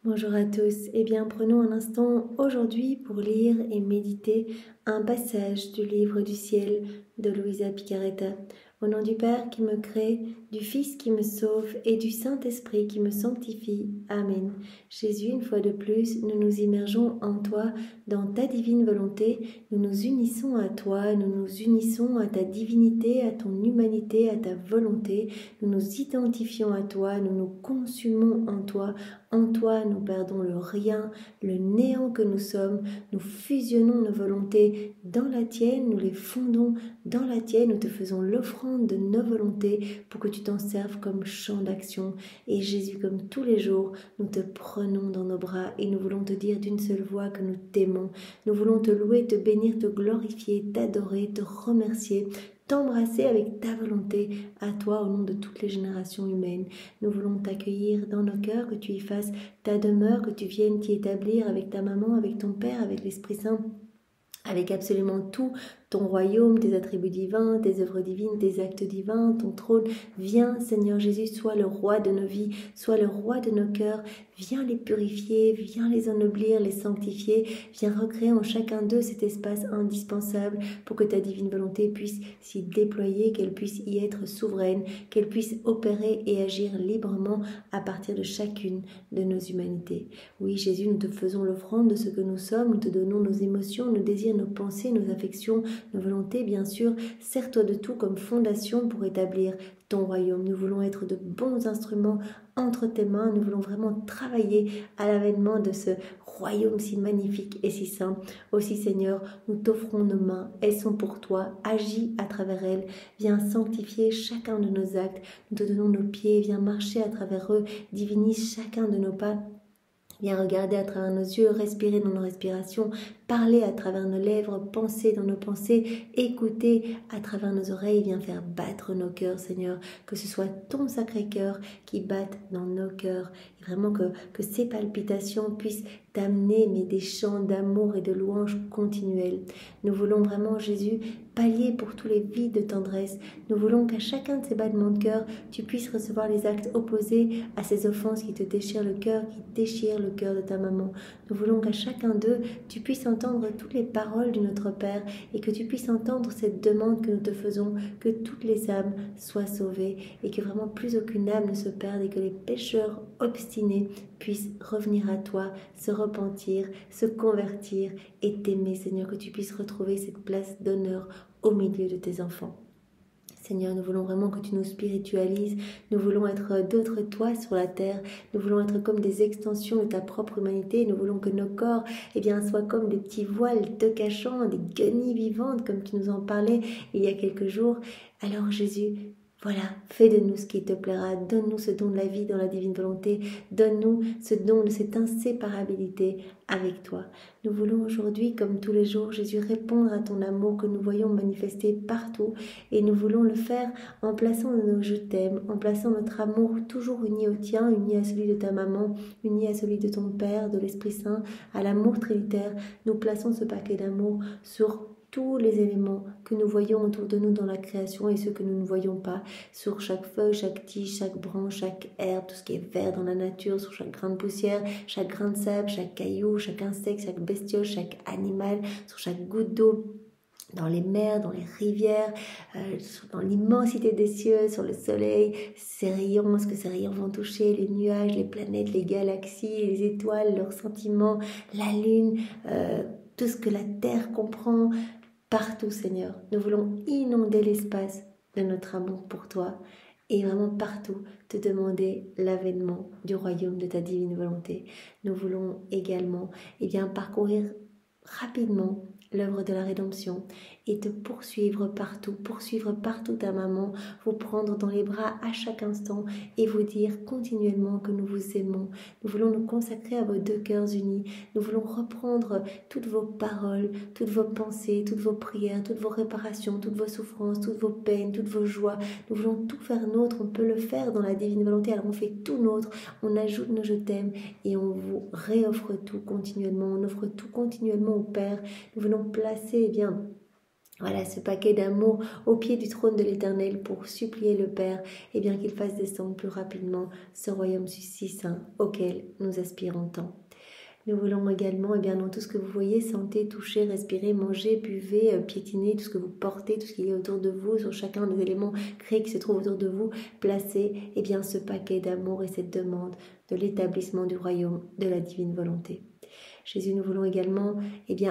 Bonjour à tous. Eh bien, prenons un instant aujourd'hui pour lire et méditer un passage du livre du ciel de Luisa Picaretta. Au nom du Père qui me crée, du Fils qui me sauve et du Saint-Esprit qui me sanctifie. Amen. Jésus, une fois de plus, nous nous immergeons en toi, dans ta divine volonté. Nous nous unissons à toi, nous nous unissons à ta divinité, à ton humanité, à ta volonté. Nous nous identifions à toi, nous nous consumons en toi. En toi, nous perdons le rien, le néant que nous sommes. Nous fusionnons nos volontés dans la tienne, nous les fondons dans la tienne. Nous te faisons l'offrande de nos volontés pour que tu t'en serves comme champ d'action. Et Jésus, comme tous les jours, nous te prenons dans nos bras et nous voulons te dire d'une seule voix que nous t'aimons. Nous voulons te louer, te bénir, te glorifier, t'adorer, te remercier, t'embrasser avec ta volonté, à toi au nom de toutes les générations humaines. Nous voulons t'accueillir dans nos cœurs, que tu y fasses ta demeure, que tu viennes t'y établir avec ta maman, avec ton Père, avec l'Esprit Saint, avec absolument tout, ton royaume, tes attributs divins, tes œuvres divines, tes actes divins, ton trône. Viens, Seigneur Jésus, sois le roi de nos vies, sois le roi de nos cœurs. Viens les purifier, viens les ennoblir, les sanctifier. Viens recréer en chacun d'eux cet espace indispensable pour que ta divine volonté puisse s'y déployer, qu'elle puisse y être souveraine, qu'elle puisse opérer et agir librement à partir de chacune de nos humanités. Oui, Jésus, nous te faisons l'offrande de ce que nous sommes, nous te donnons nos émotions, nos désirs, nos pensées, nos affections, nos volontés, bien sûr. Sers-toi de tout comme fondation pour établir ton royaume. Nous voulons être de bons instruments entre tes mains. Nous voulons vraiment travailler à l'avènement de ce royaume si magnifique et si saint. Aussi, Seigneur, nous t'offrons nos mains. Elles sont pour toi. Agis à travers elles. Viens sanctifier chacun de nos actes. Nous te donnons nos pieds. Viens marcher à travers eux. Divinise chacun de nos pas. Viens regarder à travers nos yeux, respirer dans nos respirations, parler à travers nos lèvres, penser dans nos pensées, écouter à travers nos oreilles. Viens faire battre nos cœurs, Seigneur, que ce soit ton sacré cœur qui batte dans nos cœurs. Et vraiment que ces palpitations puissent t'amener des chants d'amour et de louange continuels. Nous voulons vraiment, Jésus, pallier pour tous les vides de tendresse. Nous voulons qu'à chacun de ces battements de cœur, tu puisses recevoir les actes opposés à ces offenses qui te déchirent le cœur, qui déchirent le cœur de ta maman. Nous voulons qu'à chacun d'eux, tu puisses entendre toutes les paroles de notre Père et que tu puisses entendre cette demande que nous te faisons, que toutes les âmes soient sauvées et que vraiment plus aucune âme ne se perde et que les pécheurs obstinés puissent revenir à toi, se repentir, se convertir et t'aimer, Seigneur, que tu puisses retrouver cette place d'honneur au milieu de tes enfants. Seigneur, nous voulons vraiment que tu nous spiritualises, nous voulons être d'autres toi sur la terre, nous voulons être comme des extensions de ta propre humanité, nous voulons que nos corps soient comme des petits voiles te cachant, des guenilles vivantes comme tu nous en parlais il y a quelques jours. Alors Jésus, voilà, fais de nous ce qui te plaira, donne-nous ce don de la vie dans la divine volonté, donne-nous ce don de cette inséparabilité avec toi. Nous voulons aujourd'hui, comme tous les jours, Jésus, répondre à ton amour que nous voyons manifester partout et nous voulons le faire en plaçant nos je t'aime, en plaçant notre amour toujours uni au tien, uni à celui de ta maman, uni à celui de ton Père, de l'Esprit Saint, à l'amour trinitaire. Nous plaçons ce paquet d'amour sur tous les éléments que nous voyons autour de nous dans la création et ceux que nous ne voyons pas, sur chaque feuille, chaque tige, chaque branche, chaque herbe, tout ce qui est vert dans la nature, sur chaque grain de poussière, chaque grain de sable, chaque caillou, chaque insecte, chaque bestiole, chaque animal, sur chaque goutte d'eau, dans les mers, dans les rivières, dans l'immensité des cieux, sur le soleil, ces rayons, ce que ces rayons vont toucher, les nuages, les planètes, les galaxies, les étoiles, leurs sentiments, la lune, tout ce que la terre comprend. Partout, Seigneur, nous voulons inonder l'espace de notre amour pour toi et vraiment partout te demander l'avènement du royaume de ta divine volonté. Nous voulons également parcourir rapidement l'œuvre de la rédemption et te poursuivre partout ta maman, vous prendre dans les bras à chaque instant et vous dire continuellement que nous vous aimons. Nous voulons nous consacrer à vos deux cœurs unis. Nous voulons reprendre toutes vos paroles, toutes vos pensées, toutes vos prières, toutes vos réparations, toutes vos souffrances, toutes vos peines, toutes vos joies. Nous voulons tout faire nôtre. On peut le faire dans la divine volonté. Alors on fait tout nôtre. On ajoute nos je t'aime et on vous réoffre tout continuellement. On offre tout continuellement au Père. Nous voulons placer Voilà, ce paquet d'amour au pied du trône de l'Éternel pour supplier le Père, et bien qu'il fasse descendre plus rapidement ce royaume si saint auquel nous aspirons tant. Nous voulons également, dans tout ce que vous voyez, sentez, touchez, respirez, mangez, buvez, piétinez, tout ce que vous portez, tout ce qui est autour de vous, sur chacun des éléments créés qui se trouvent autour de vous, placez ce paquet d'amour et cette demande de l'établissement du royaume de la divine volonté. Jésus, nous voulons également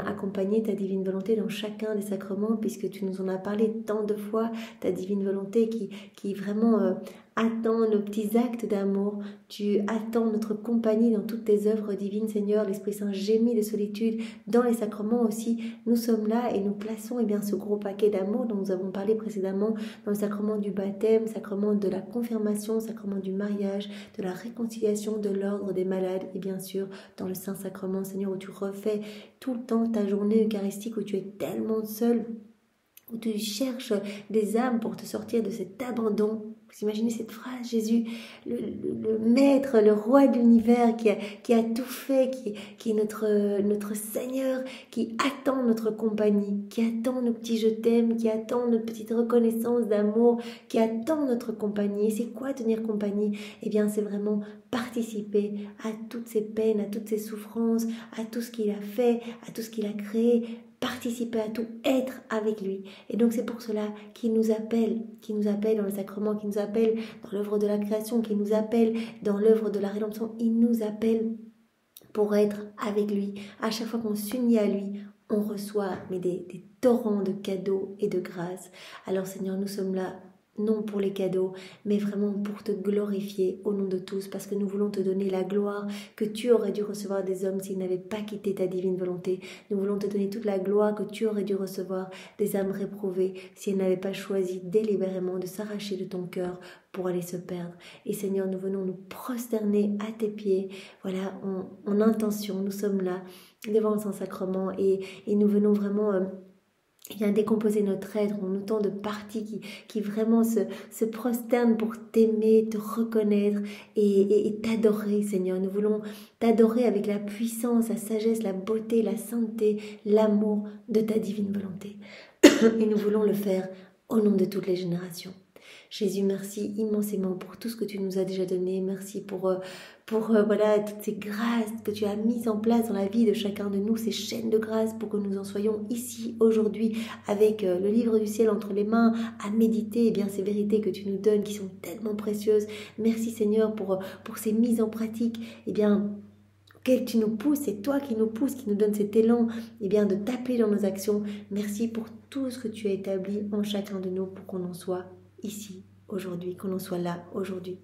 accompagner ta divine volonté dans chacun des sacrements, puisque tu nous en as parlé tant de fois, ta divine volonté qui vraiment attend nos petits actes d'amour. Tu attends notre compagnie dans toutes tes œuvres divines, Seigneur. L'Esprit Saint gémit de solitude dans les sacrements aussi. Nous sommes là et nous plaçons ce gros paquet d'amour dont nous avons parlé précédemment dans le sacrement du baptême, sacrement de la confirmation, sacrement du mariage, de la réconciliation, de l'ordre des malades et bien sûr dans le Saint-Sacrement, Seigneur, où tu refais tout le temps ta journée eucharistique, où tu es tellement seul, où tu cherches des âmes pour te sortir de cet abandon. Vous imaginez cette phrase, Jésus, le maître, le roi de l'univers qui a tout fait, qui est notre Seigneur, qui attend notre compagnie, qui attend nos petits je t'aime, qui attend notre petite reconnaissance d'amour, qui attend notre compagnie. Et c'est quoi tenir compagnie? C'est vraiment participer à toutes ces peines, à toutes ces souffrances, à tout ce qu'il a fait, à tout ce qu'il a créé, participer à tout, être avec lui. Et donc c'est pour cela qu'il nous appelle dans le sacrement, qu'il nous appelle dans l'œuvre de la création, qu'il nous appelle dans l'œuvre de la rédemption. Il nous appelle pour être avec lui. À chaque fois qu'on s'unit à lui, on reçoit des torrents de cadeaux et de grâces. Alors Seigneur, nous sommes là non pour les cadeaux, mais vraiment pour te glorifier au nom de tous, parce que nous voulons te donner la gloire que tu aurais dû recevoir des hommes s'ils n'avaient pas quitté ta divine volonté. Nous voulons te donner toute la gloire que tu aurais dû recevoir des âmes réprouvées si elles n'avaient pas choisi délibérément de s'arracher de ton cœur pour aller se perdre. Et Seigneur, nous venons nous prosterner à tes pieds, voilà, en intention. Nous sommes là devant le Saint-Sacrement et nous venons vraiment décomposer notre être en autant de parties qui vraiment se prosternent pour t'aimer, te reconnaître et t'adorer, Seigneur. Nous voulons t'adorer avec la puissance, la sagesse, la beauté, la sainteté, l'amour de ta divine volonté. Et nous voulons le faire au nom de toutes les générations. Jésus, merci immensément pour tout ce que tu nous as déjà donné. Merci pour toutes ces grâces que tu as mises en place dans la vie de chacun de nous, ces chaînes de grâce pour que nous en soyons ici aujourd'hui avec le livre du ciel entre les mains à méditer ces vérités que tu nous donnes qui sont tellement précieuses. Merci Seigneur pour ces mises en pratique auquel tu nous pousses, c'est toi qui nous pousse, qui nous donne cet élan de t'appeler dans nos actions. Merci pour tout ce que tu as établi en chacun de nous pour qu'on en soit ici aujourd'hui, qu'on en soit là aujourd'hui.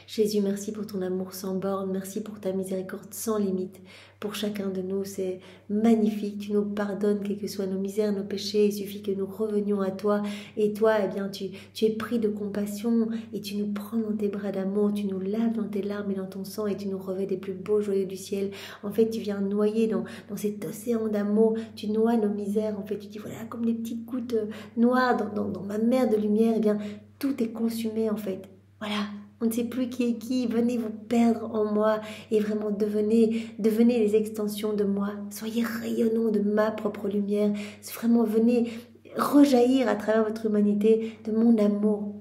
Jésus, merci pour ton amour sans borne, merci pour ta miséricorde sans limite. Pour chacun de nous, c'est magnifique. Tu nous pardonnes, quelles que soient nos misères, nos péchés. Il suffit que nous revenions à toi. Et toi, tu es pris de compassion et tu nous prends dans tes bras d'amour. Tu nous laves dans tes larmes et dans ton sang et tu nous revêts des plus beaux joyaux du ciel. En fait, tu viens noyer dans cet océan d'amour. Tu noies nos misères. En fait, tu dis, voilà, comme des petites gouttes noires dans ma mer de lumière. Tout est consumé, en fait. Voilà. On ne sait plus qui est qui. Venez vous perdre en moi et vraiment devenez les extensions de moi. Soyez rayonnants de ma propre lumière. Vraiment venez rejaillir à travers votre humanité de mon amour.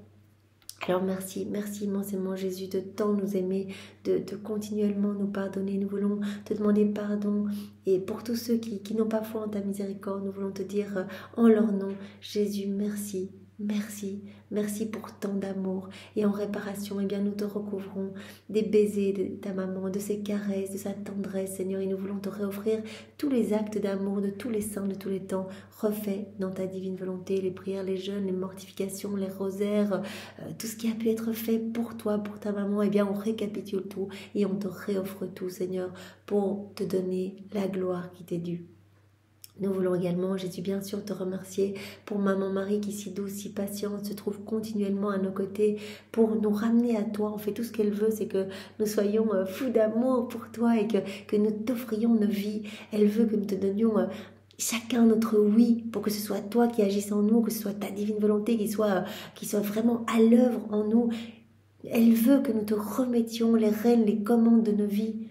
Alors merci immensément Jésus de tant nous aimer, de continuellement nous pardonner. Nous voulons te demander pardon et pour tous ceux qui n'ont pas foi en ta miséricorde, nous voulons te dire en leur nom, Jésus, merci. Merci pour tant d'amour et en réparation, nous te recouvrons des baisers de ta maman, de ses caresses, de sa tendresse, Seigneur, et nous voulons te réoffrir tous les actes d'amour de tous les saints de tous les temps, refaits dans ta divine volonté, les prières, les jeûnes, les mortifications, les rosaires, tout ce qui a pu être fait pour toi, pour ta maman, on récapitule tout et on te réoffre tout, Seigneur, pour te donner la gloire qui t'est due. Nous voulons également, Jésus, bien sûr, te remercier pour Maman Marie qui, si douce, si patiente, se trouve continuellement à nos côtés pour nous ramener à toi. En fait, tout ce qu'elle veut, c'est que nous soyons fous d'amour pour toi et que nous t'offrions nos vies. Elle veut que nous te donnions chacun notre oui pour que ce soit toi qui agisses en nous, que ce soit ta divine volonté qui soit vraiment à l'œuvre en nous. Elle veut que nous te remettions les rênes, les commandes de nos vies.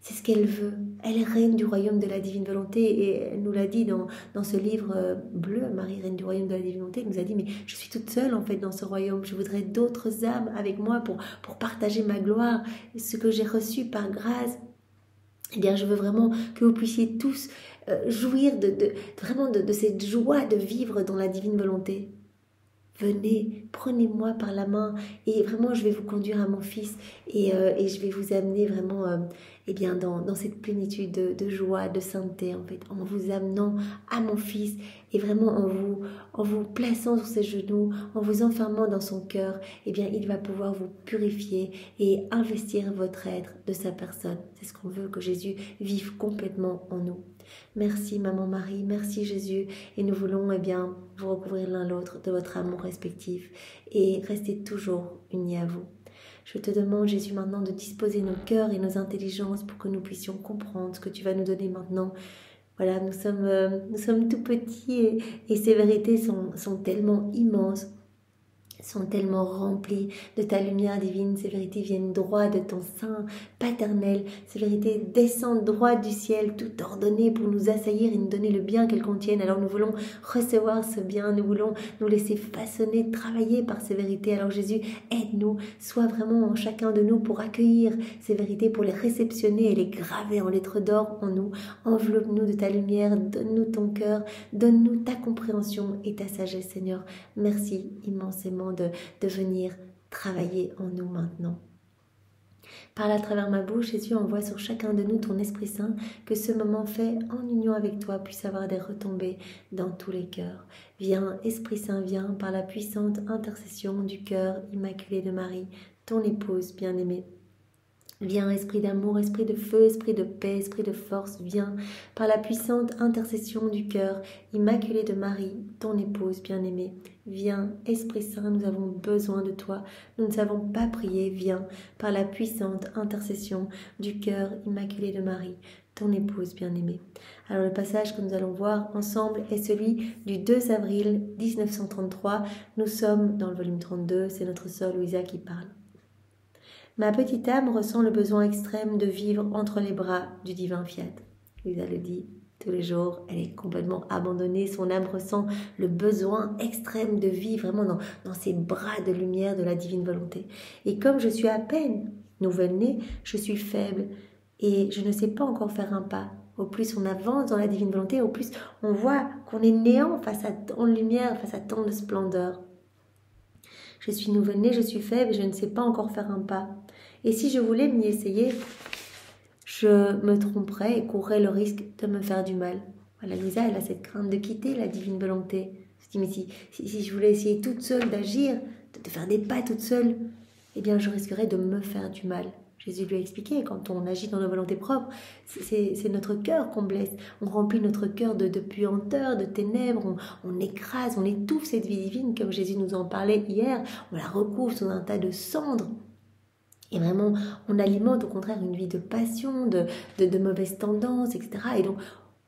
C'est ce qu'elle veut. Elle est reine du royaume de la divine volonté et elle nous l'a dit dans ce livre bleu, Marie, reine du royaume de la divine volonté, elle nous a dit, mais je suis toute seule en fait dans ce royaume, je voudrais d'autres âmes avec moi pour partager ma gloire, ce que j'ai reçu par grâce. Eh bien, je veux vraiment que vous puissiez tous jouir vraiment de cette joie de vivre dans la divine volonté. Venez, prenez-moi par la main et vraiment je vais vous conduire à mon Fils et je vais vous amener vraiment eh bien, dans cette plénitude de joie, de sainteté en fait, en vous amenant à mon Fils et vraiment en vous plaçant sur ses genoux, en vous enfermant dans son cœur, eh bien il va pouvoir vous purifier et investir votre être de sa personne. C'est ce qu'on veut, que Jésus vive complètement en nous. Merci Maman Marie, merci Jésus et nous voulons eh bien vous recouvrir l'un l'autre de votre amour respectif et rester toujours unis à vous. Je te demande Jésus maintenant de disposer nos cœurs et nos intelligences pour que nous puissions comprendre ce que tu vas nous donner maintenant. Voilà, nous sommes tout petits et ces vérités sont tellement immenses, sont tellement remplies de ta lumière divine. Ces vérités viennent droit de ton sein paternel. Ces vérités descendent droit du ciel, tout ordonnées pour nous assaillir et nous donner le bien qu'elles contiennent. Alors nous voulons recevoir ce bien, nous voulons nous laisser façonner, travailler par ces vérités. Alors Jésus, aide-nous, sois vraiment en chacun de nous pour accueillir ces vérités, pour les réceptionner et les graver en lettres d'or en nous. Enveloppe-nous de ta lumière, donne-nous ton cœur, donne-nous ta compréhension et ta sagesse, Seigneur. Merci immensément de venir travailler en nous maintenant. Parle à travers ma bouche, Jésus, envoie sur chacun de nous ton Esprit Saint, que ce moment fait en union avec toi puisse avoir des retombées dans tous les cœurs. Viens, Esprit Saint, viens par la puissante intercession du cœur immaculé de Marie, ton épouse bien-aimée. Viens, esprit d'amour, esprit de feu, esprit de paix, esprit de force, viens par la puissante intercession du cœur immaculé de Marie, ton épouse bien-aimée. Viens, Esprit Saint, nous avons besoin de toi, nous ne savons pas prier, viens par la puissante intercession du cœur immaculé de Marie, ton épouse bien-aimée. Alors le passage que nous allons voir ensemble est celui du 2 avril 1933. Nous sommes dans le volume 32, c'est notre sœur Louisa qui parle. Ma petite âme ressent le besoin extrême de vivre entre les bras du divin fiat. Louisa le dit tous les jours, elle est complètement abandonnée, son âme ressent le besoin extrême de vivre vraiment dans ces bras de lumière de la divine volonté. Et comme je suis à peine nouvelle-née, je suis faible et je ne sais pas encore faire un pas. Au plus on avance dans la divine volonté, au plus on voit qu'on est néant face à tant de lumière, face à tant de splendeur. Je suis nouvelle-née, je suis faible et je ne sais pas encore faire un pas. Et si je voulais m'y essayer, je me tromperais et courrais le risque de me faire du mal. Voilà, Louisa, elle a cette crainte de quitter la divine volonté. Elle se dit, mais si je voulais essayer toute seule d'agir, de faire des pas toute seule, eh bien je risquerais de me faire du mal. Jésus lui a expliqué, quand on agit dans nos volontés propres, c'est notre cœur qu'on blesse. On remplit notre cœur de puanteur, de ténèbres, on écrase, on étouffe cette vie divine, comme Jésus nous en parlait hier, on la recouvre sous un tas de cendres. Et vraiment, on alimente au contraire une vie de passion, de mauvaises tendances, etc. Et donc,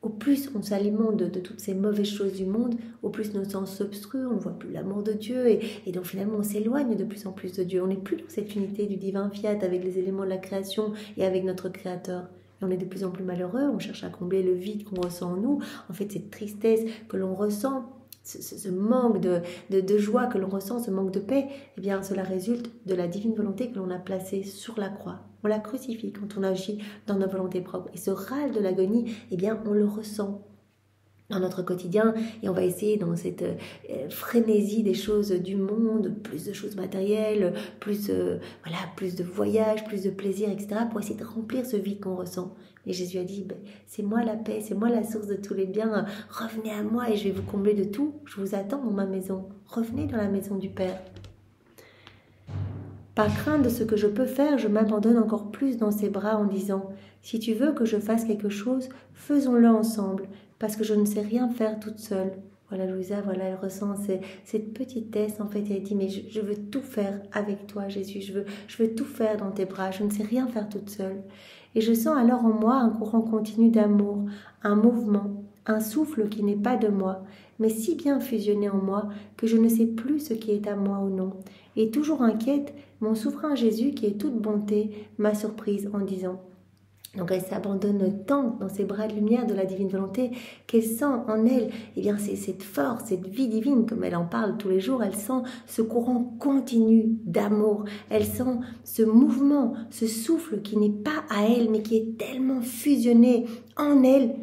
au plus on s'alimente de toutes ces mauvaises choses du monde, au plus nos sens s'obstruent, on ne voit plus l'amour de Dieu et donc finalement on s'éloigne de plus en plus de Dieu. On n'est plus dans cette unité du divin fiat avec les éléments de la création et avec notre Créateur. Et on est de plus en plus malheureux, on cherche à combler le vide qu'on ressent en nous. En fait, cette tristesse que l'on ressent, ce manque de joie que l'on ressent, ce manque de paix, eh bien cela résulte de la divine volonté que l'on a placée sur la croix. On la crucifie quand on agit dans nos volontés propres. Et ce râle de l'agonie, eh bien on le ressent dans notre quotidien et on va essayer dans cette frénésie des choses du monde, plus de choses matérielles, plus de voyages, plus de plaisir, etc. pour essayer de remplir ce vide qu'on ressent. Et Jésus a dit, c'est moi la paix, c'est moi la source de tous les biens, revenez à moi et je vais vous combler de tout, je vous attends dans ma maison, revenez dans la maison du Père. Par crainte de ce que je peux faire, je m'abandonne encore plus dans ses bras en disant, si tu veux que je fasse quelque chose, faisons-le ensemble, parce que je ne sais rien faire toute seule. Voilà, Louisa, voilà, elle ressent cette petitesse, en fait, elle dit, mais je veux tout faire avec toi, Jésus, je veux tout faire dans tes bras, je ne sais rien faire toute seule. Et je sens alors en moi un courant continu d'amour, un mouvement, un souffle qui n'est pas de moi, mais si bien fusionné en moi que je ne sais plus ce qui est à moi ou non. Et toujours inquiète, mon souverain Jésus, qui est toute bonté, m'a surprise en disant, Donc elle s'abandonne tant dans ces bras de lumière de la divine volonté qu'elle sent en elle, eh bien, c'est cette force, cette vie divine, comme elle en parle tous les jours, elle sent ce courant continu d'amour, elle sent ce mouvement, ce souffle qui n'est pas à elle, mais qui est tellement fusionné en elle,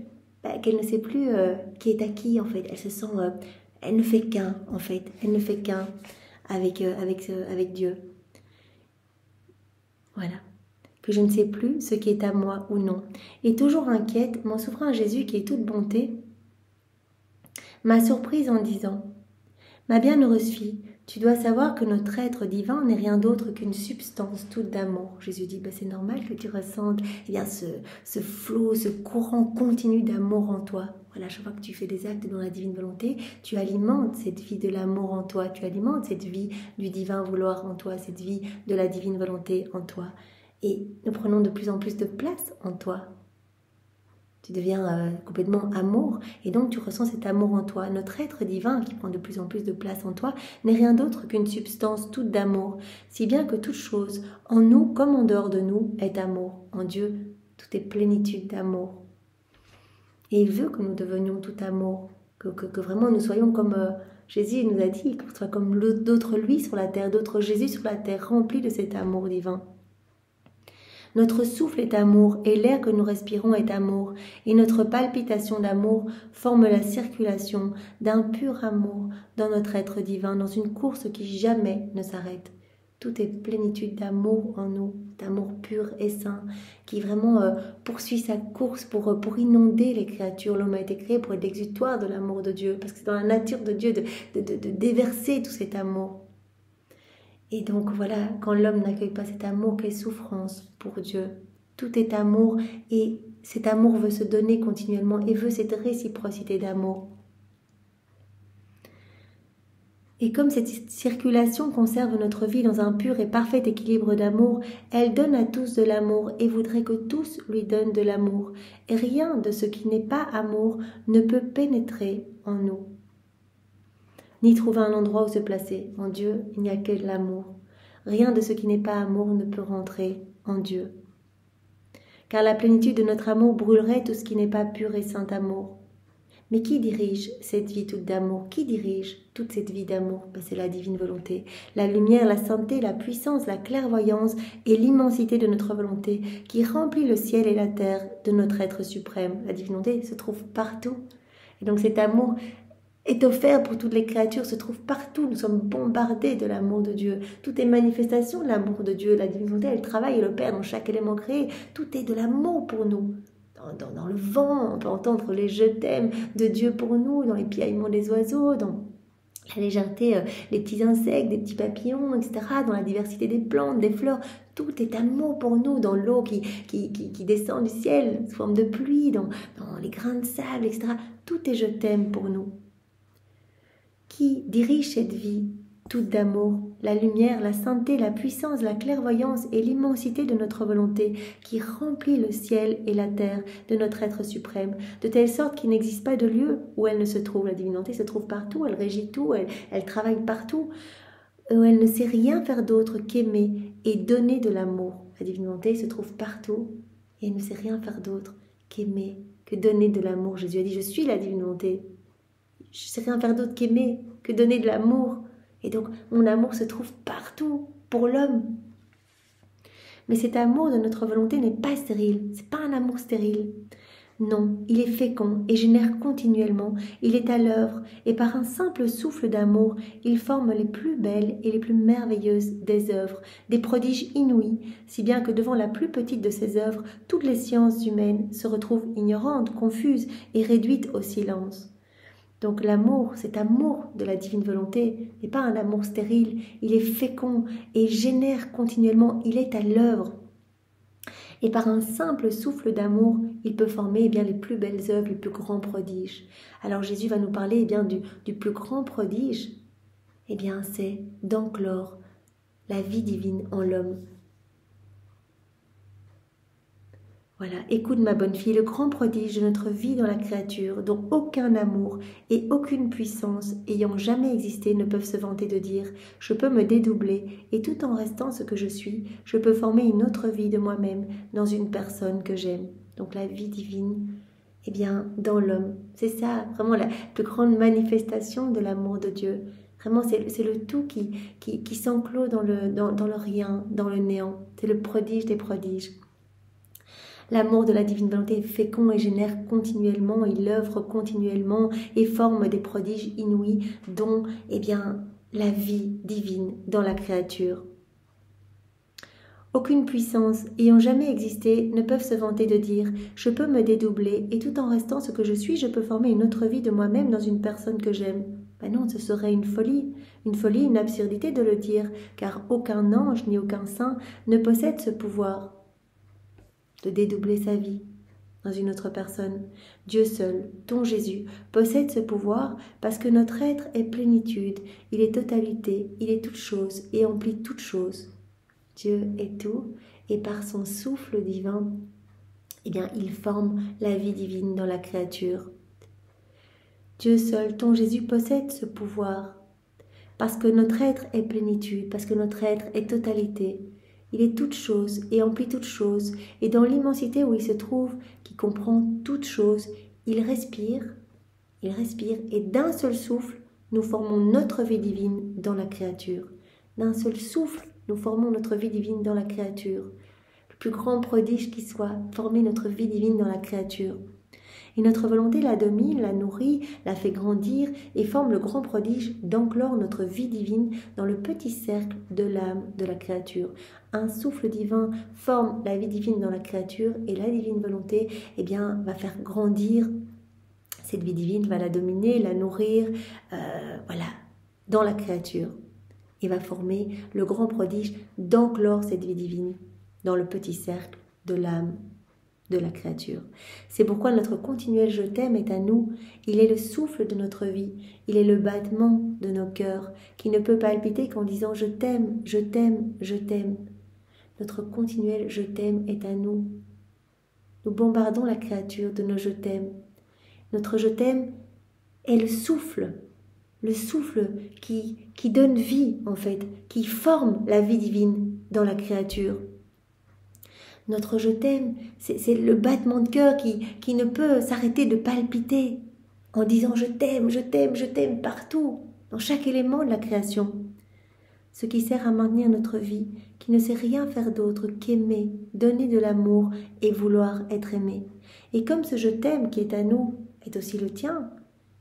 qu'elle ne sait plus qui est à qui, en fait. Elle se sent, elle ne fait qu'un, en fait, elle ne fait qu'un avec Dieu. Voilà. Que je ne sais plus ce qui est à moi ou non. Et toujours inquiète, mon souverain Jésus, qui est toute bonté, m'a surprise en disant « Ma bienheureuse fille, tu dois savoir que notre être divin n'est rien d'autre qu'une substance toute d'amour. » Jésus dit c'est normal que tu ressentes ce flot, ce courant continu d'amour en toi. Voilà, chaque fois que tu fais des actes dans la divine volonté, tu alimentes cette vie de l'amour en toi, tu alimentes cette vie du divin vouloir en toi, cette vie de la divine volonté en toi. Et nous prenons de plus en plus de place en toi. Tu deviens complètement amour et donc tu ressens cet amour en toi. Notre être divin qui prend de plus en plus de place en toi n'est rien d'autre qu'une substance toute d'amour, si bien que toute chose, en nous comme en dehors de nous, est amour. En Dieu, tout est plénitude d'amour. Et il veut que nous devenions tout amour, que vraiment nous soyons comme Jésus nous a dit, qu'on soit comme d'autres lui sur la terre, d'autres Jésus sur la terre, remplis de cet amour divin. Notre souffle est amour et l'air que nous respirons est amour et notre palpitation d'amour forme la circulation d'un pur amour dans notre être divin, dans une course qui jamais ne s'arrête. Tout est plénitude d'amour en nous, d'amour pur et saint, qui vraiment poursuit sa course pour inonder les créatures. L'homme a été créé pour être l'exutoire de l'amour de Dieu, parce que c'est dans la nature de Dieu de déverser tout cet amour. Et donc voilà, quand l'homme n'accueille pas cet amour, quelle souffrance pour Dieu. Tout est amour et cet amour veut se donner continuellement et veut cette réciprocité d'amour. Et comme cette circulation conserve notre vie dans un pur et parfait équilibre d'amour, elle donne à tous de l'amour et voudrait que tous lui donnent de l'amour. Et rien de ce qui n'est pas amour ne peut pénétrer en nous, ni trouver un endroit où se placer. En Dieu, il n'y a que de l'amour. Rien de ce qui n'est pas amour ne peut rentrer en Dieu. Car la plénitude de notre amour brûlerait tout ce qui n'est pas pur et saint amour. Mais qui dirige cette vie toute d'amour? Qui dirige toute cette vie d'amour? C'est la divine volonté. La lumière, la sainteté, la puissance, la clairvoyance et l'immensité de notre volonté qui remplit le ciel et la terre de notre être suprême. La divine volonté se trouve partout. Et donc cet amour est offert pour toutes les créatures, se trouve partout. Nous sommes bombardés de l'amour de Dieu. Tout est manifestation de l'amour de Dieu. La divine volonté, elle travaille et le Père dans chaque élément créé. Tout est de l'amour pour nous. Dans le vent, on peut entendre les je t'aime de Dieu pour nous, dans les piaillements des oiseaux, dans la légèreté des petits insectes, des petits papillons, etc., dans la diversité des plantes, des fleurs. Tout est amour pour nous, dans l'eau qui descend du ciel sous forme de pluie, dans les grains de sable, etc. Tout est je t'aime pour nous. Qui dirige cette vie toute d'amour, la lumière, la sainteté, la puissance, la clairvoyance et l'immensité de notre volonté, qui remplit le ciel et la terre de notre être suprême, de telle sorte qu'il n'existe pas de lieu où elle ne se trouve. La divine volonté se trouve partout, elle régit tout, elle travaille partout, où elle ne sait rien faire d'autre qu'aimer et donner de l'amour. La divine volonté se trouve partout et elle ne sait rien faire d'autre qu'aimer, que donner de l'amour. Jésus a dit, je suis la divine volonté. Je ne sais rien faire d'autre qu'aimer, que donner de l'amour. Et donc, mon amour se trouve partout pour l'homme. Mais cet amour de notre volonté n'est pas stérile. Ce n'est pas un amour stérile. Non, il est fécond et génère continuellement. Il est à l'œuvre et par un simple souffle d'amour, il forme les plus belles et les plus merveilleuses des œuvres, des prodiges inouïs, si bien que devant la plus petite de ces œuvres, toutes les sciences humaines se retrouvent ignorantes, confuses et réduites au silence. Donc l'amour, cet amour de la divine volonté n'est pas un amour stérile, il est fécond et génère continuellement, il est à l'œuvre. Et par un simple souffle d'amour, il peut former les plus belles œuvres, les plus grands prodiges. Alors Jésus va nous parler du plus grand prodige, c'est d'enclore la vie divine en l'homme. Voilà, écoute ma bonne fille, le grand prodige de notre vie dans la créature, dont aucun amour et aucune puissance ayant jamais existé ne peuvent se vanter de dire « je peux me dédoubler et tout en restant ce que je suis, je peux former une autre vie de moi-même dans une personne que j'aime ». Donc la vie divine, eh bien, dans l'homme. C'est ça, vraiment la plus grande manifestation de l'amour de Dieu. Vraiment, c'est le tout qui s'enclôt dans le rien, dans le néant. C'est le prodige des prodiges. L'amour de la divine volonté est fécond et génère continuellement, il œuvre continuellement et forme des prodiges inouïs dont, eh bien, la vie divine dans la créature. Aucune puissance ayant jamais existé ne peuvent se vanter de dire « je peux me dédoubler et tout en restant ce que je suis, je peux former une autre vie de moi-même dans une personne que j'aime ». Ben non, ce serait une folie, une absurdité de le dire, car aucun ange ni aucun saint ne possède ce pouvoir de dédoubler sa vie dans une autre personne. Dieu seul, ton Jésus, possède ce pouvoir parce que notre être est plénitude, il est totalité, il est toute chose et emplit toute chose. Dieu est tout et par son souffle divin, eh bien, il forme la vie divine dans la créature. Dieu seul, ton Jésus, possède ce pouvoir parce que notre être est plénitude, parce que notre être est totalité. Il est toute chose et emplit toute chose, et dans l'immensité où il se trouve, qui comprend toute chose, il respire, et d'un seul souffle, nous formons notre vie divine dans la créature. D'un seul souffle, nous formons notre vie divine dans la créature. Le plus grand prodige qui soit, former notre vie divine dans la créature. Et notre volonté la domine, la nourrit, la fait grandir et forme le grand prodige d'enclore notre vie divine dans le petit cercle de l'âme de la créature. Un souffle divin forme la vie divine dans la créature et la divine volonté, eh bien, va faire grandir cette vie divine, va la dominer, la nourrir, voilà, dans la créature. Et va former le grand prodige d'enclore cette vie divine dans le petit cercle de l'âme de la créature. C'est pourquoi notre continuel « je t'aime » est à nous. Il est le souffle de notre vie. Il est le battement de nos cœurs qui ne peut palpiter qu'en disant « je t'aime, je t'aime, je t'aime ». Notre continuel « je t'aime » est à nous. Nous bombardons la créature de nos « je t'aime ». Notre « je t'aime » est le souffle qui donne vie en fait, qui forme la vie divine dans la créature. Notre « je t'aime », c'est le battement de cœur qui ne peut s'arrêter de palpiter en disant « je t'aime, je t'aime, je t'aime » partout, dans chaque élément de la création. Ce qui sert à maintenir notre vie, qui ne sait rien faire d'autre qu'aimer, donner de l'amour et vouloir être aimé. Et comme ce « je t'aime » qui est à nous est aussi le tien,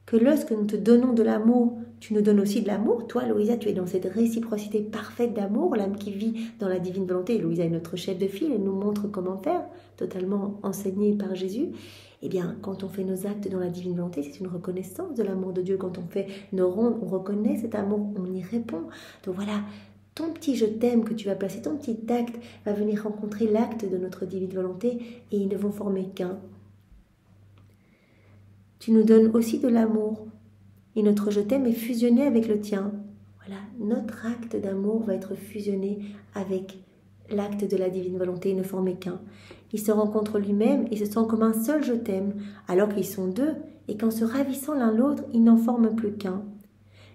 que lorsque nous te donnons de l'amour, tu nous donnes aussi de l'amour. Toi, Louisa, tu es dans cette réciprocité parfaite d'amour, l'âme qui vit dans la divine volonté. Louisa est notre chef de file, elle nous montre comment faire, totalement enseignée par Jésus. Eh bien, quand on fait nos actes dans la divine volonté, c'est une reconnaissance de l'amour de Dieu. Quand on fait nos rondes, on reconnaît cet amour, on y répond. Donc voilà, ton petit « je t'aime » que tu vas placer, ton petit acte va venir rencontrer l'acte de notre divine volonté et ils ne vont former qu'un. Tu nous donnes aussi de l'amour et notre « je t'aime » est fusionné avec le tien. Voilà, notre acte d'amour va être fusionné avec l'acte de la divine volonté et ne former qu'un. Ils se rencontrent lui-même et se sentent comme un seul « je t'aime » alors qu'ils sont deux et qu'en se ravissant l'un l'autre, ils n'en forment plus qu'un.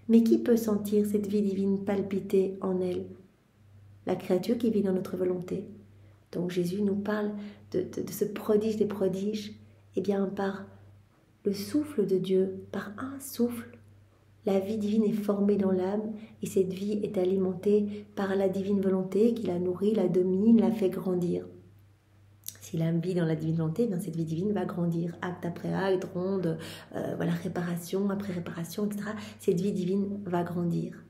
Mais qui peut sentir cette vie divine palpiter en elle? La créature qui vit dans notre volonté. Donc Jésus nous parle de ce prodige des prodiges, et bien par le souffle de Dieu, par un souffle, la vie divine est formée dans l'âme et cette vie est alimentée par la divine volonté qui la nourrit, la domine, la fait grandir. Si l'âme vit dans la divine volonté, bien cette vie divine va grandir, acte après acte, ronde, voilà, réparation après réparation, etc. Cette vie divine va grandir.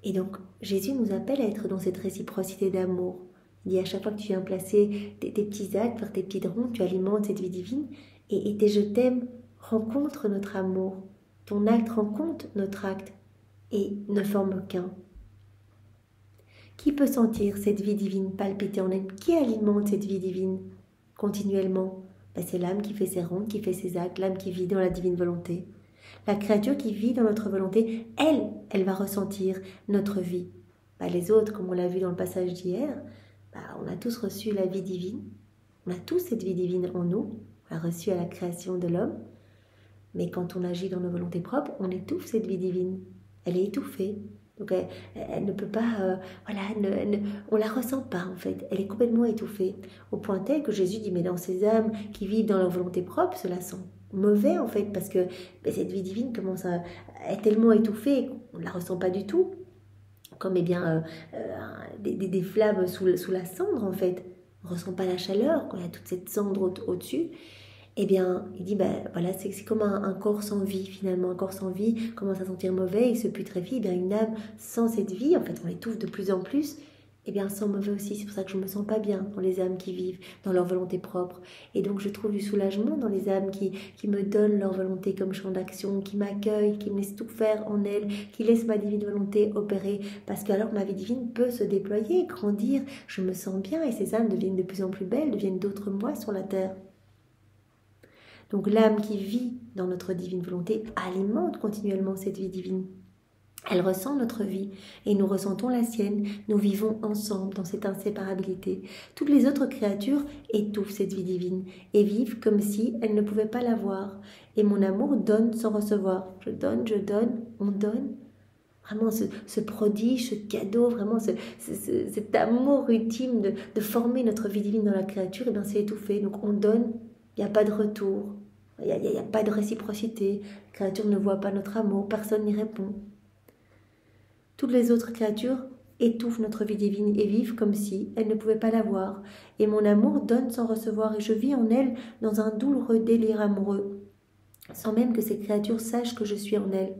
Et donc Jésus nous appelle à être dans cette réciprocité d'amour. Il dit à chaque fois que tu viens placer tes petits actes, faire tes petites rondes, tu alimentes cette vie divine. Et tes « je t'aime » rencontrent notre amour. Ton acte rencontre notre acte et ne forme qu'un. Qui peut sentir cette vie divine palpiter en elle? Qui alimente cette vie divine continuellement? C'est l'âme qui fait ses rondes, qui fait ses actes, l'âme qui vit dans la divine volonté. La créature qui vit dans notre volonté, elle va ressentir notre vie. Les autres, comme on l'a vu dans le passage d'hier, on a tous reçu la vie divine. On a tous cette vie divine en nous, on l'a reçue à la création de l'homme, mais quand on agit dans nos volontés propres, on étouffe cette vie divine. Elle est étouffée. Donc elle ne peut pas, on la ressent pas en fait. Elle est complètement étouffée. Au point tel que Jésus dit, mais dans ces âmes qui vivent dans leur volonté propre, cela sent mauvais en fait, parce que cette vie divine commence à être tellement étouffée qu'on ne la ressent pas du tout. Comme des flammes sous la cendre en fait. On ne ressent pas la chaleur quand il y a toute cette cendre au-dessus. Eh bien, il dit, voilà, c'est comme un corps sans vie, finalement. Un corps sans vie commence à sentir mauvais, il se putrefie. Eh bien, une âme sans cette vie, en fait, on l'étouffe de plus en plus. Eh bien, sent mauvais aussi. C'est pour ça que je ne me sens pas bien dans les âmes qui vivent dans leur volonté propre. Et donc, je trouve du soulagement dans les âmes qui me donnent leur volonté comme champ d'action, qui m'accueillent, qui me laissent tout faire en elles, qui laissent ma divine volonté opérer. Parce que alors ma vie divine peut se déployer, grandir. Je me sens bien et ces âmes deviennent de plus en plus belles, deviennent d'autres moi sur la terre. Donc l'âme qui vit dans notre divine volonté alimente continuellement cette vie divine. Elle ressent notre vie et nous ressentons la sienne. Nous vivons ensemble dans cette inséparabilité. Toutes les autres créatures étouffent cette vie divine et vivent comme si elles ne pouvaient pas l'avoir. Et mon amour donne sans recevoir. Je donne, on donne. Vraiment ce prodige, ce cadeau, vraiment cet amour ultime de former notre vie divine dans la créature, et bien c'est étouffé. Donc on donne, il n'y a pas de retour, il n'y a pas de réciprocité. La créature ne voit pas notre amour, personne n'y répond. Toutes les autres créatures étouffent notre vie divine et vivent comme si elles ne pouvaient pas l'avoir. Et mon amour donne sans recevoir et je vis en elles dans un douloureux délire amoureux, sans même que ces créatures sachent que je suis en elles.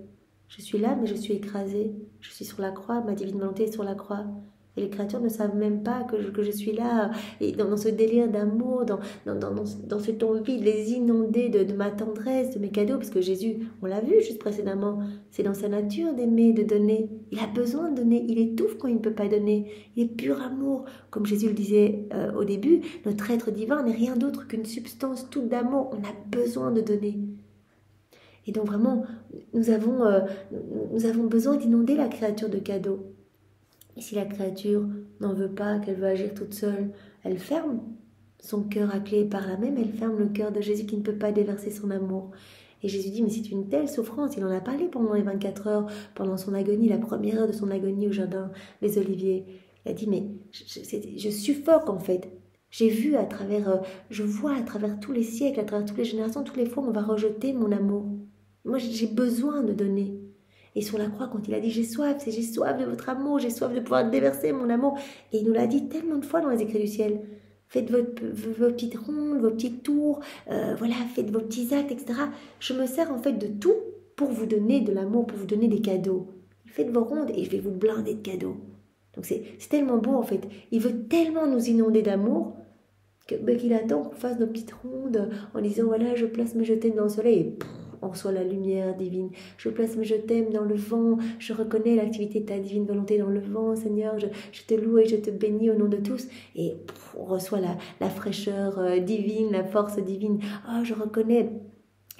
Je suis là, mais je suis écrasée. Je suis sur la croix, ma divine volonté est sur la croix. Et les créatures ne savent même pas que je suis là. Et dans ce délire d'amour, dans cette envie de les inonder de ma tendresse, de mes cadeaux. Parce que Jésus, on l'a vu juste précédemment, c'est dans sa nature d'aimer, de donner. Il a besoin de donner, il étouffe quand il ne peut pas donner. Il est pur amour. Comme Jésus le disait au début, notre être divin n'est rien d'autre qu'une substance toute d'amour. On a besoin de donner. Et donc vraiment, nous avons besoin d'inonder la créature de cadeaux. Et si la créature n'en veut pas, qu'elle veut agir toute seule, elle ferme son cœur à clé. Par là même, elle ferme le cœur de Jésus qui ne peut pas déverser son amour. Et Jésus dit, mais c'est une telle souffrance. Il en a parlé pendant les 24 heures, pendant son agonie, la première heure de son agonie au jardin des Oliviers. Il a dit, mais je suffoque en fait. J'ai vu je vois à travers tous les siècles, à travers toutes les générations, toutes les fois on va rejeter mon amour. Moi, j'ai besoin de donner. Et sur la croix, quand il a dit « j'ai soif de votre amour, j'ai soif de pouvoir déverser mon amour », et il nous l'a dit tellement de fois dans les écrits du ciel. Faites vos petites rondes, vos petits tours, faites vos petits actes, etc. Je me sers en fait de tout pour vous donner de l'amour, pour vous donner des cadeaux. Faites vos rondes et je vais vous blinder de cadeaux. Donc c'est tellement beau en fait. Il veut tellement nous inonder d'amour qu'il attend qu'on fasse nos petites rondes en disant « voilà, je place mes je t'aime dans le soleil » et on reçoit la lumière divine. Je place mes je t'aime dans le vent. Je reconnais l'activité de ta divine volonté dans le vent, Seigneur. Je te loue et je te bénis au nom de tous. Et on reçoit la fraîcheur divine, la force divine. Oh, je reconnais.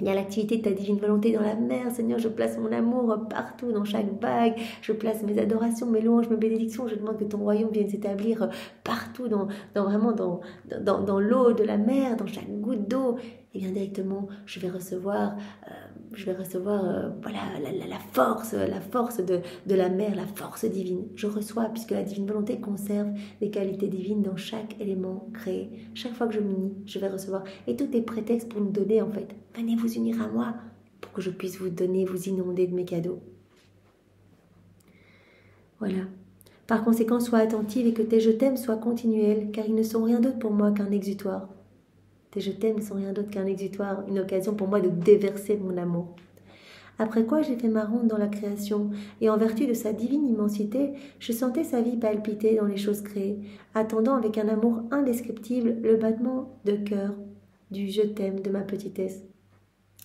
Il y a l'activité de ta divine volonté dans la mer, Seigneur. Je place mon amour partout, dans chaque vague. Je place mes adorations, mes louanges, mes bénédictions. Je demande que ton royaume vienne s'établir partout, dans l'eau de la mer, dans chaque goutte d'eau. Et bien directement, je vais recevoir la force de la mer, la force divine. Je reçois, puisque la divine volonté conserve des qualités divines dans chaque élément créé. Chaque fois que je m'unis, je vais recevoir. Et tout est prétexte pour nous donner, en fait. Venez vous unir à moi, pour que je puisse vous donner, vous inonder de mes cadeaux. Voilà. Par conséquent, sois attentive et que tes je t'aime soient continuels, car ils ne sont rien d'autre pour moi qu'un exutoire. Tes je t'aime ne sont rien d'autre qu'un exutoire, une occasion pour moi de déverser mon amour. Après quoi j'ai fait ma ronde dans la création, et en vertu de sa divine immensité, je sentais sa vie palpiter dans les choses créées, attendant avec un amour indescriptible le battement de cœur du je t'aime de ma petitesse.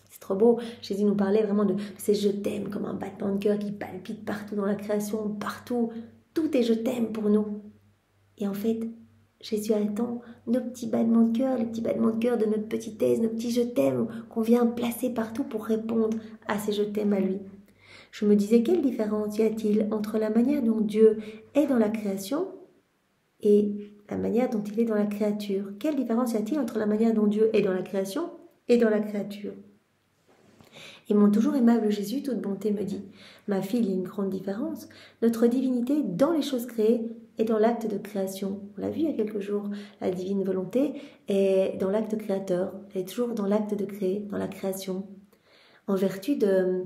C'est trop beau, Jésus nous parlait vraiment de ces je t'aime comme un battement de cœur qui palpite partout dans la création, partout, tout est je t'aime pour nous. Et en fait, Jésus attend nos petits battements de cœur, les petits battements de cœur de notre petitesse, nos petits je t'aime qu'on vient placer partout pour répondre à ces je t'aime à lui. Je me disais, quelle différence y a-t-il entre la manière dont Dieu est dans la création et la manière dont il est dans la créature. Quelle différence y a-t-il entre la manière dont Dieu est dans la création et dans la créature? Et mon toujours aimable Jésus, toute bonté, me dit: ma fille, il y a une grande différence. Notre divinité dans les choses créées et dans l'acte de création. On l'a vu il y a quelques jours, la divine volonté est dans l'acte créateur, elle est toujours dans l'acte de créer, dans la création, en vertu de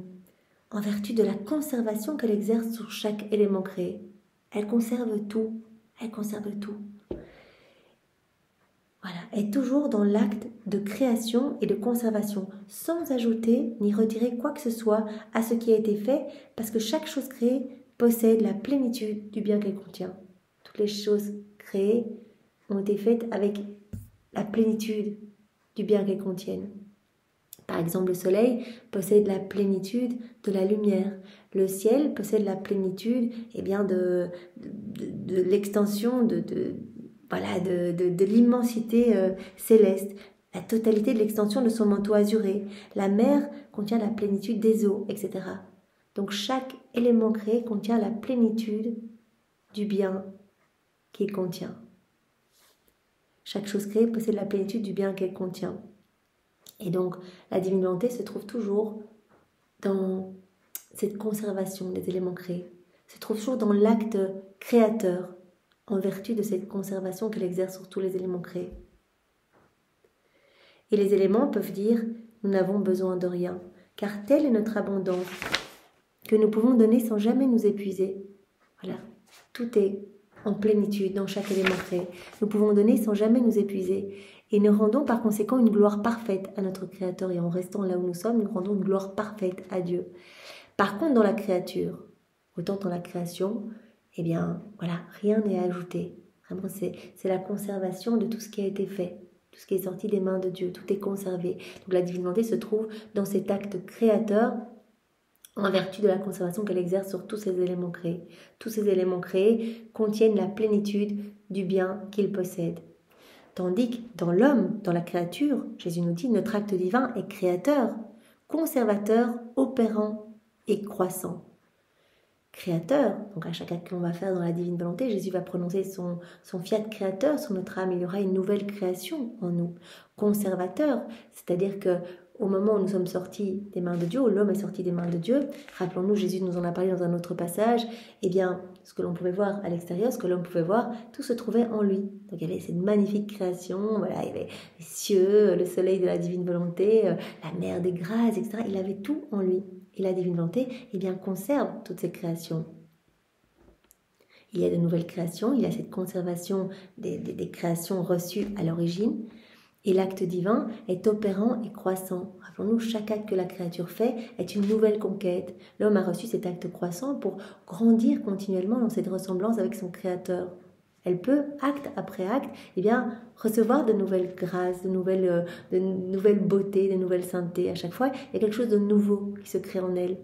la conservation qu'elle exerce sur chaque élément créé. Elle conserve tout, elle conserve tout. Voilà, est toujours dans l'acte de création et de conservation, sans ajouter ni retirer quoi que ce soit à ce qui a été fait, parce que chaque chose créée possède la plénitude du bien qu'elle contient. Toutes les choses créées ont été faites avec la plénitude du bien qu'elles contiennent. Par exemple, le soleil possède la plénitude de la lumière. Le ciel possède la plénitude de l'extension de l'immensité céleste, la totalité de l'extension de son manteau azuré. La mer contient la plénitude des eaux, etc. Donc chaque élément créé contient la plénitude du bien qu'il contient. Chaque chose créée possède la plénitude du bien qu'elle contient. Et donc la divine volonté se trouve toujours dans cette conservation des éléments créés, se trouve toujours dans l'acte créateur, en vertu de cette conservation qu'elle exerce sur tous les éléments créés. Et les éléments peuvent dire: nous n'avons besoin de rien, car telle est notre abondance, que nous pouvons donner sans jamais nous épuiser. Voilà, tout est en plénitude dans chaque élément créé. Nous pouvons donner sans jamais nous épuiser. Et nous rendons par conséquent une gloire parfaite à notre Créateur. Et en restant là où nous sommes, nous rendons une gloire parfaite à Dieu. Par contre, dans la créature, autant dans la création, rien n'est ajouté. Vraiment, c'est la conservation de tout ce qui a été fait, tout ce qui est sorti des mains de Dieu, tout est conservé. Donc la divine volonté se trouve dans cet acte créateur en vertu de la conservation qu'elle exerce sur tous ces éléments créés. Tous ces éléments créés contiennent la plénitude du bien qu'ils possèdent. Tandis que dans l'homme, dans la créature, Jésus nous dit, notre acte divin est créateur, conservateur, opérant et croissant. Créateur, donc à chaque acte que l'on va faire dans la divine volonté, Jésus va prononcer son fiat créateur sur notre âme, il y aura une nouvelle création en nous. Conservateur, c'est-à-dire que au moment où nous sommes sortis des mains de Dieu, où l'homme est sorti des mains de Dieu, rappelons-nous, Jésus nous en a parlé dans un autre passage, ce que l'on pouvait voir à l'extérieur, ce que l'homme pouvait voir, tout se trouvait en lui. Donc il y avait cette magnifique création, il y avait les cieux, le soleil de la divine volonté, la mer des grâces, etc. Il avait tout en lui. Et la divine volonté, conserve toutes ces créations. Il y a de nouvelles créations, il y a cette conservation des créations reçues à l'origine. Et l'acte divin est opérant et croissant. Rappelons-nous, chaque acte que la créature fait est une nouvelle conquête. L'homme a reçu cet acte croissant pour grandir continuellement dans cette ressemblance avec son Créateur. Elle peut, acte après acte, recevoir de nouvelles grâces, de nouvelles beautés, de nouvelles saintetés. À chaque fois, il y a quelque chose de nouveau qui se crée en elle.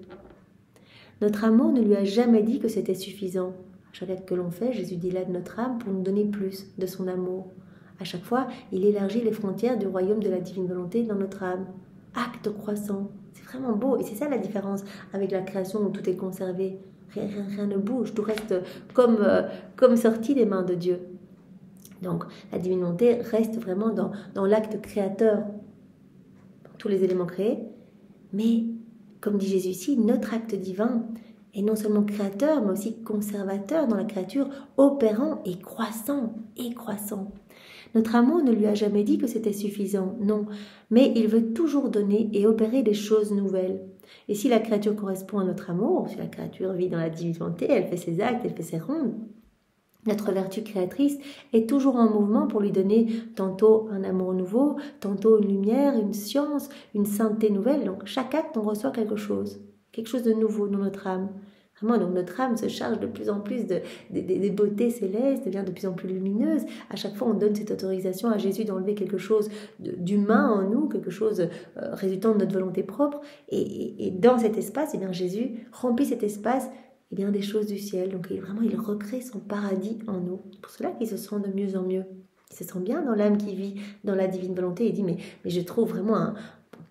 Notre amour ne lui a jamais dit que c'était suffisant. À chaque acte que l'on fait, Jésus dit là de notre âme pour nous donner plus de son amour. À chaque fois, il élargit les frontières du royaume de la divine volonté dans notre âme. Acte croissant. C'est vraiment beau. Et c'est ça la différence avec la création où tout est conservé. Rien ne bouge. Tout reste comme sorti des mains de Dieu. Donc, la divine volonté reste vraiment dans l'acte créateur, dans tous les éléments créés. Mais, comme dit Jésus ici, notre acte divin est non seulement créateur, mais aussi conservateur dans la créature, opérant et croissant, Notre amour ne lui a jamais dit que c'était suffisant, non, mais il veut toujours donner et opérer des choses nouvelles. Et si la créature correspond à notre amour, si la créature vit dans la divine volonté, elle fait ses actes, elle fait ses rondes, notre vertu créatrice est toujours en mouvement pour lui donner tantôt un amour nouveau, tantôt une lumière, une science, une sainteté nouvelle. Donc chaque acte, on reçoit quelque chose de nouveau dans notre âme. Vraiment, donc notre âme se charge de plus en plus des beautés célestes, devient de plus en plus lumineuse. À chaque fois, on donne cette autorisation à Jésus d'enlever quelque chose d'humain en nous, quelque chose résultant de notre volonté propre. Et dans cet espace, Jésus remplit cet espace des choses du ciel. Donc il recrée son paradis en nous. C'est pour cela qu'il se sent de mieux en mieux. Il se sent bien dans l'âme qui vit dans la divine volonté. Il dit, mais je trouve vraiment un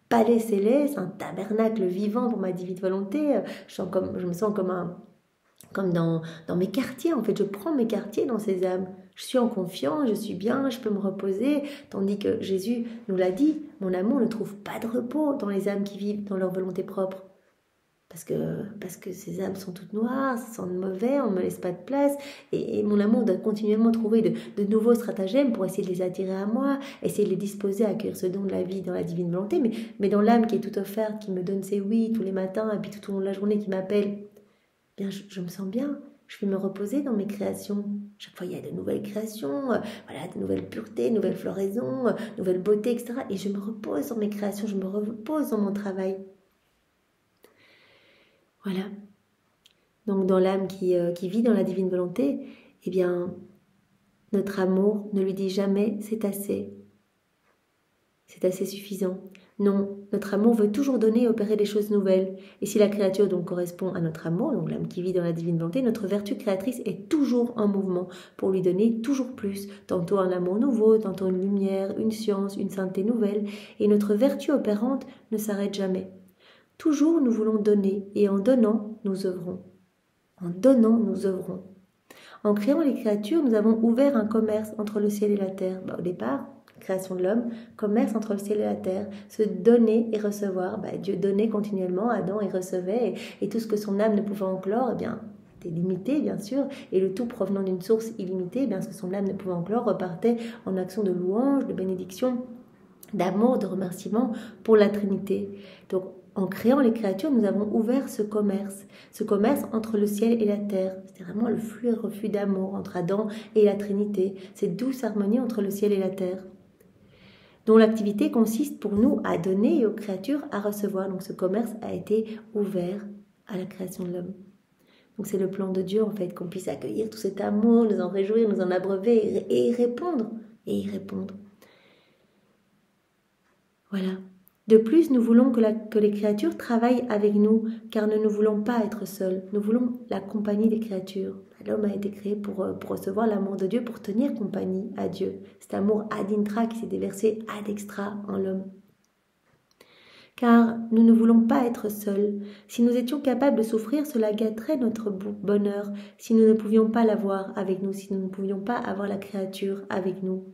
palais céleste, un tabernacle vivant pour ma divine volonté. Je me sens comme dans mes quartiers. En fait, je prends mes quartiers dans ces âmes. Je suis en confiance, je suis bien, je peux me reposer. Tandis que Jésus nous l'a dit, mon amour ne trouve pas de repos dans les âmes qui vivent dans leur volonté propre. Parce que ces âmes sont toutes noires, sentent mauvais, on ne me laisse pas de place. Et mon amour doit continuellement trouver de nouveaux stratagèmes pour essayer de les attirer à moi, essayer de les disposer à accueillir ce don de la vie dans la divine volonté. Mais dans l'âme qui est toute offerte, qui me donne ses oui tous les matins, et puis tout au long de la journée qui m'appelle, bien je me sens bien. Je vais me reposer dans mes créations. Chaque fois, il y a de nouvelles créations, voilà, de nouvelles puretés, de nouvelles floraisons, de nouvelles beautés, etc. Et je me repose dans mes créations, je me repose dans mon travail. Voilà. Donc dans l'âme qui vit dans la divine volonté, eh bien, notre amour ne lui dit jamais « c'est assez ». C'est assez suffisant. Non, notre amour veut toujours donner et opérer des choses nouvelles. Et si la créature donc correspond à notre amour, donc l'âme qui vit dans la divine volonté, notre vertu créatrice est toujours en mouvement pour lui donner toujours plus, tantôt un amour nouveau, tantôt une lumière, une science, une sainteté nouvelle. Et notre vertu opérante ne s'arrête jamais. Toujours nous voulons donner et en donnant, nous œuvrons. En donnant, nous œuvrons. En créant les créatures, nous avons ouvert un commerce entre le ciel et la terre. Au départ, création de l'homme, commerce entre le ciel et la terre, se donner et recevoir. Dieu donnait continuellement, Adam y recevait, et tout ce que son âme ne pouvait enclore, eh bien, était limité, bien sûr, et le tout provenant d'une source illimitée, eh bien, ce que son âme ne pouvait enclore repartait en action de louange, de bénédiction, d'amour, de remerciement pour la Trinité. Donc, en créant les créatures, nous avons ouvert ce commerce entre le ciel et la terre. C'est vraiment le flux et reflux d'amour entre Adam et la Trinité, cette douce harmonie entre le ciel et la terre, dont l'activité consiste pour nous à donner et aux créatures à recevoir. Donc ce commerce a été ouvert à la création de l'homme. Donc c'est le plan de Dieu en fait, qu'on puisse accueillir tout cet amour, nous en réjouir, nous en abreuver et y répondre. Voilà. De plus, nous voulons que les créatures travaillent avec nous, car nous ne voulons pas être seuls. Nous voulons la compagnie des créatures. L'homme a été créé pour recevoir l'amour de Dieu, pour tenir compagnie à Dieu. Cet amour ad intra qui s'est déversé ad extra en l'homme. Car nous ne voulons pas être seuls. Si nous étions capables de souffrir, cela gâterait notre bonheur. Si nous ne pouvions pas l'avoir avec nous, si nous ne pouvions pas avoir la créature avec nous.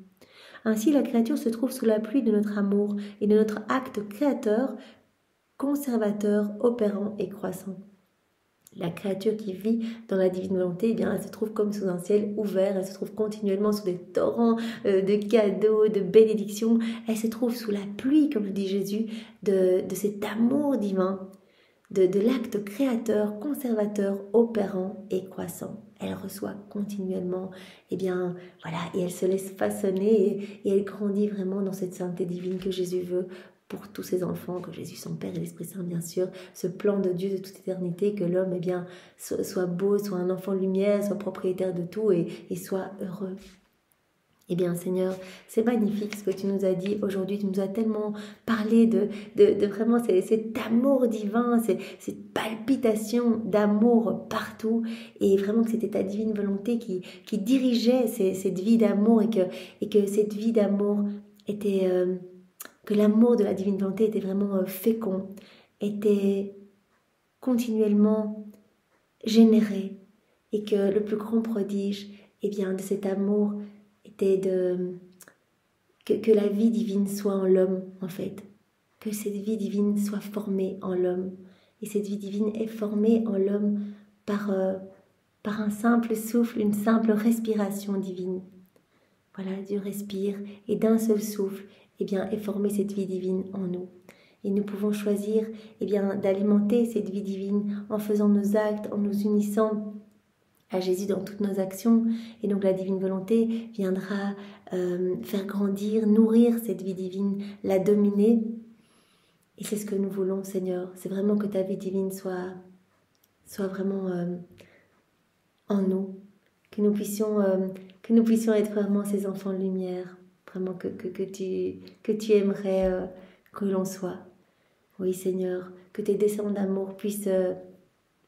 Ainsi, la créature se trouve sous la pluie de notre amour et de notre acte créateur, conservateur, opérant et croissant. La créature qui vit dans la divine volonté, eh bien, elle se trouve comme sous un ciel ouvert, elle se trouve continuellement sous des torrents de cadeaux, de bénédictions. Elle se trouve sous la pluie, comme le dit Jésus, de cet amour divin, de l'acte créateur, conservateur, opérant et croissant. Elle reçoit continuellement, eh bien, voilà, et elle se laisse façonner et elle grandit vraiment dans cette sainteté divine que Jésus veut pour tous ses enfants, que Jésus, son Père et l'Esprit Saint, bien sûr, ce plan de Dieu de toute éternité, que l'homme, eh bien, soit beau, soit un enfant de lumière, soit propriétaire de tout et soit heureux. Eh bien, Seigneur, c'est magnifique ce que tu nous as dit aujourd'hui. Tu nous as tellement parlé de vraiment cet amour divin, cette palpitation d'amour partout. Et vraiment que c'était ta divine volonté qui dirigeait cette vie d'amour et que cette vie d'amour était... que l'amour de la divine volonté était vraiment fécond, était continuellement généré. Et que le plus grand prodige, eh bien, de cet amour était que la vie divine soit en l'homme, en fait. Que cette vie divine soit formée en l'homme. Et cette vie divine est formée en l'homme par un simple souffle, une simple respiration divine. Voilà, Dieu respire et d'un seul souffle, eh bien, est formée cette vie divine en nous. Et nous pouvons choisir, eh bien, d'alimenter cette vie divine en faisant nos actes, en nous unissant à Jésus dans toutes nos actions. Et donc la divine volonté viendra faire grandir, nourrir cette vie divine, la dominer. Et c'est ce que nous voulons, Seigneur. C'est vraiment que ta vie divine soit vraiment en nous. Que nous puissions être vraiment ces enfants de lumière. Vraiment que tu aimerais que l'on soit. Oui, Seigneur, que tes desseins d'amour puissent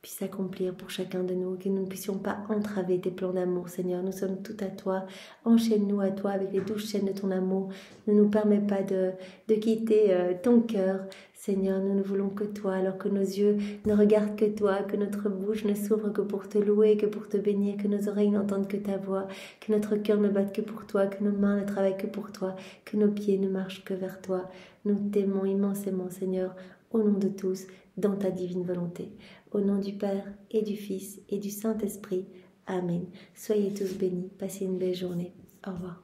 s'accomplir pour chacun de nous, que nous ne puissions pas entraver tes plans d'amour, Seigneur. Nous sommes tout à toi. Enchaîne-nous à toi avec les 12 chaînes de ton amour. Ne nous permets pas de quitter ton cœur. Seigneur, nous ne voulons que toi, alors que nos yeux ne regardent que toi, que notre bouche ne s'ouvre que pour te louer, que pour te bénir, que nos oreilles n'entendent que ta voix, que notre cœur ne batte que pour toi, que nos mains ne travaillent que pour toi, que nos pieds ne marchent que vers toi. Nous t'aimons immensément, Seigneur, au nom de tous, dans ta divine volonté. Au nom du Père et du Fils et du Saint-Esprit. Amen. Soyez tous bénis. Passez une belle journée. Au revoir.